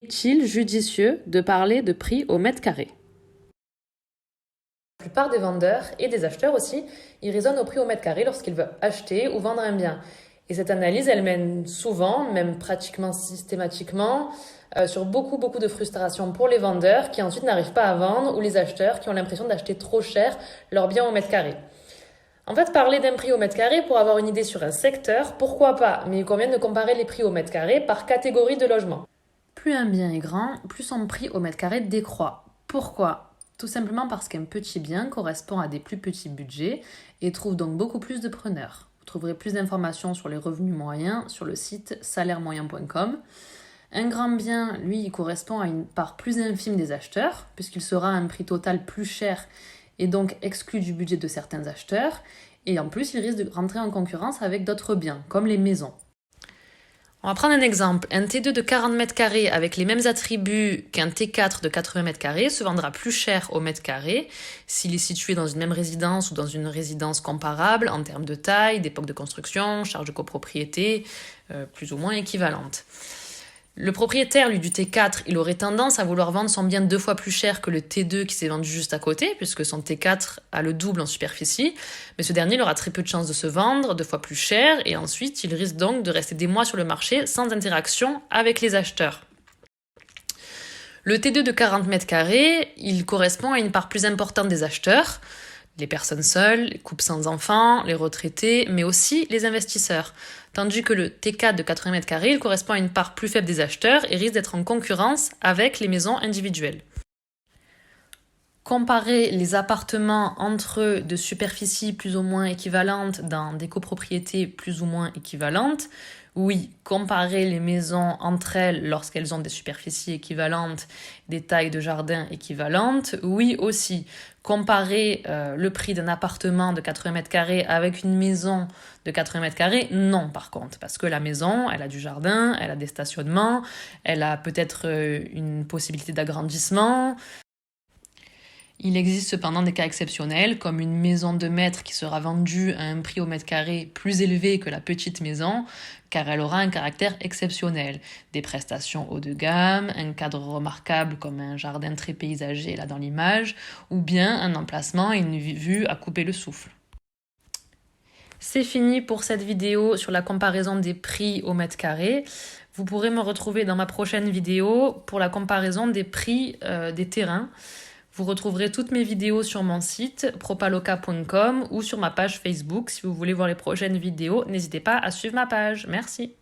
Est-il judicieux de parler de prix au mètre carré? La plupart des vendeurs et des acheteurs aussi, ils raisonnent au prix au mètre carré lorsqu'ils veulent acheter ou vendre un bien. Et cette analyse, elle mène souvent, même pratiquement systématiquement, sur beaucoup de frustration pour les vendeurs qui ensuite n'arrivent pas à vendre ou les acheteurs qui ont l'impression d'acheter trop cher leur bien au mètre carré. En fait, parler d'un prix au mètre carré pour avoir une idée sur un secteur, pourquoi pas, mais il convient de comparer les prix au mètre carré par catégorie de logement. Plus un bien est grand, plus son prix au mètre carré décroît. Pourquoi? Tout simplement parce qu'un petit bien correspond à des plus petits budgets et trouve donc beaucoup plus de preneurs. Vous trouverez plus d'informations sur les revenus moyens sur le site salairemoyen.com. Un grand bien, lui, il correspond à une part plus infime des acheteurs, puisqu'il sera à un prix total plus cher et donc exclu du budget de certains acheteurs. Et en plus, il risque de rentrer en concurrence avec d'autres biens, comme les maisons. On va prendre un exemple. Un T2 de 40 mètres carrés avec les mêmes attributs qu'un T4 de 80 mètres carrés se vendra plus cher au mètre carré s'il est situé dans une même résidence ou dans une résidence comparable en termes de taille, d'époque de construction, charge de copropriété, plus ou moins équivalente. Le propriétaire, lui, du T4, il aurait tendance à vouloir vendre son bien 2 fois plus cher que le T2 qui s'est vendu juste à côté, puisque son T4 a le double en superficie. Mais ce dernier, il aura très peu de chances de se vendre 2 fois plus cher, et ensuite, il risque donc de rester des mois sur le marché sans interaction avec les acheteurs. Le T2 de 40 mètres carrés, il correspond à une part plus importante des acheteurs, les personnes seules, les couples sans enfants, les retraités, mais aussi les investisseurs. Tandis que le T4 de 80 mètres carrés, il correspond à une part plus faible des acheteurs et risque d'être en concurrence avec les maisons individuelles. Comparer les appartements entre eux de superficie plus ou moins équivalente dans des copropriétés plus ou moins équivalentes. Oui, comparer les maisons entre elles lorsqu'elles ont des superficies équivalentes, des tailles de jardin équivalentes. Oui aussi, comparer le prix d'un appartement de 80 mètres carrés avec une maison de 80 mètres carrés, non par contre, parce que la maison, elle a du jardin, elle a des stationnements, elle a peut-être une possibilité d'agrandissement. Il existe cependant des cas exceptionnels, comme une maison de maître qui sera vendue à un prix au mètre carré plus élevé que la petite maison, car elle aura un caractère exceptionnel. Des prestations haut de gamme, un cadre remarquable comme un jardin très paysager là dans l'image, ou bien un emplacement et une vue à couper le souffle. C'est fini pour cette vidéo sur la comparaison des prix au mètre carré. Vous pourrez me retrouver dans ma prochaine vidéo pour la comparaison des prix des terrains. Vous retrouverez toutes mes vidéos sur mon site propaloca.com ou sur ma page Facebook. Si vous voulez voir les prochaines vidéos, n'hésitez pas à suivre ma page. Merci.